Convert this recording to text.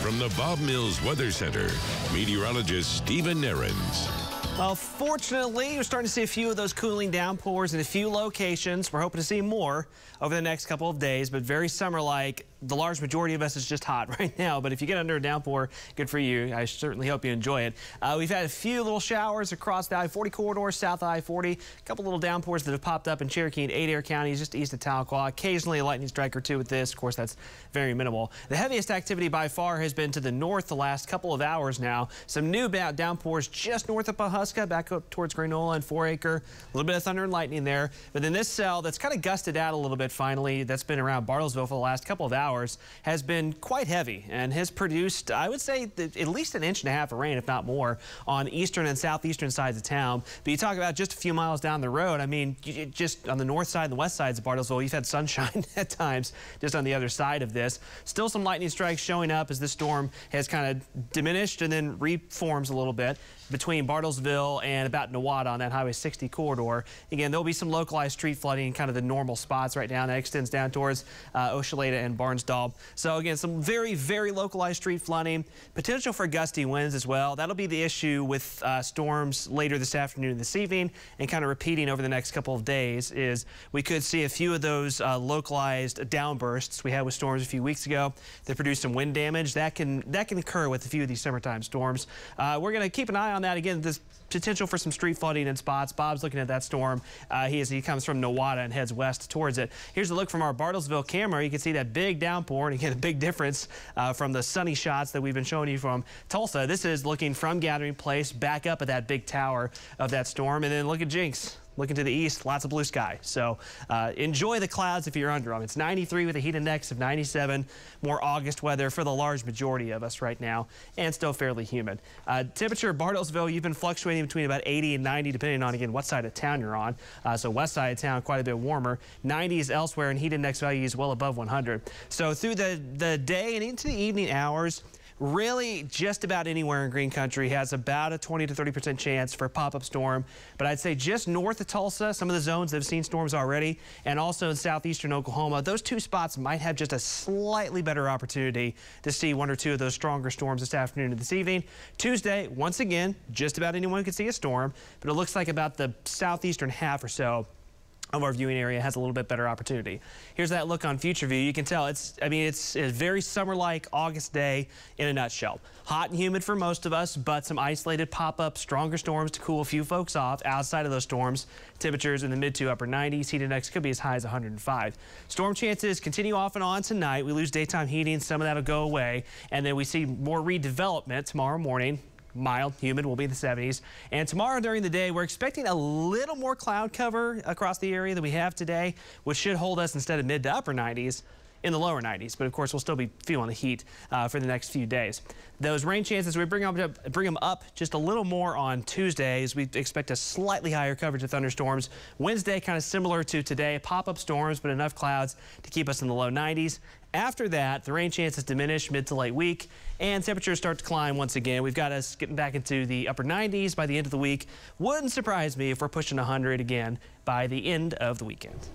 From the Bob Mills Weather Center, meteorologist Stephen Nehrenz. Well, fortunately, we're starting to see a few of those cooling downpours in a few locations. We're hoping to see more over the next couple of days, but very summer-like. The large majority of us is just hot right now, but if you get under a downpour, good for you. I certainly hope you enjoy it. We've had a few little showers across the I-40 corridor, south of I-40. A couple little downpours that have popped up in Cherokee and Adair counties, just east of Tahlequah. Occasionally a lightning strike or two with this. Of course, that's very minimal. The heaviest activity by far has been to the north the last couple of hours now. Some new downpours just north of Pawhuska, back up towards Granola and 4 Acre. A little bit of thunder and lightning there. But then this cell that's kind of gusted out a little bit finally, that's been around Bartlesville for the last couple of hours, has been quite heavy and has produced, I would say, at least 1.5 inches of rain, if not more, on eastern and southeastern sides of town. But you talk about just a few miles down the road, I mean, just on the north side and the west sides of Bartlesville, you've had sunshine at times just on the other side of this. Still some lightning strikes showing up as this storm has kind of diminished and then reforms a little bit between Bartlesville and about Newada on that Highway 60 corridor. Again, there'll be some localized street flooding in kind of the normal spots right now. That extends down towards Oshaleta and Barnsdall. So again, some very, very localized street flooding. Potential for gusty winds as well. That'll be the issue with storms later this afternoon and this evening, and kind of repeating over the next couple of days is we could see a few of those localized downbursts we had with storms a few weeks ago that produced some wind damage. That can occur with a few of these summertime storms. We're going to keep an eye on that. Again, this potential for some street flooding in spots. Bob's looking at that storm. He comes from Newada and heads west towards it. Here's a look from our Bartlesville camera. You can see that big downpour, and again, a big difference from the sunny shots that we've been showing you from Tulsa. This is looking from Gathering Place back up at that big tower of that storm. And then look at Jinx. Looking to the east, lots of blue sky. So enjoy the clouds if you're under them. It's 93 with a heat index of 97. More August weather for the large majority of us right now, and still fairly humid. Temperature, Bartlesville, you've been fluctuating between about 80 and 90, depending on, again, what side of town you're on. So west side of town, quite a bit warmer. 90s elsewhere, and heat index values well above 100. So through the day and into the evening hours, really, just about anywhere in Green Country has about a 20 to 30% chance for a pop-up storm. But I'd say just north of Tulsa, some of the zones that have seen storms already, and also in southeastern Oklahoma, those two spots might have just a slightly better opportunity to see one or two of those stronger storms this afternoon and this evening. Tuesday, once again, just about anyone could see a storm, but it looks like about the southeastern half or so of our viewing area has a little bit better opportunity. Here's that look on future view. You can tell it's a very summer-like August day in a nutshell. Hot and humid for most of us, but some isolated pop-up stronger storms to cool a few folks off. Outside of those storms, temperatures in the mid to upper 90s. Heat index could be as high as 105. Storm chances continue off and on tonight. We lose daytime heating. Some of that will go away. And then we see more redevelopment tomorrow morning. Mild, humid, will be in the 70s. And tomorrow during the day, we're expecting a little more cloud cover across the area than we have today, which should hold us instead of mid to upper 90s in the lower 90s. But of course, we'll still be feeling the heat for the next few days. Those rain chances, we bring them up just a little more on Tuesday, as we expect a slightly higher coverage of thunderstorms. Wednesday, kind of similar to today, pop-up storms, but enough clouds to keep us in the low 90s. After that, the rain chances diminish mid to late week, and temperatures start to climb once again. We've got us getting back into the upper 90s by the end of the week. Wouldn't surprise me if we're pushing 100 again by the end of the weekend.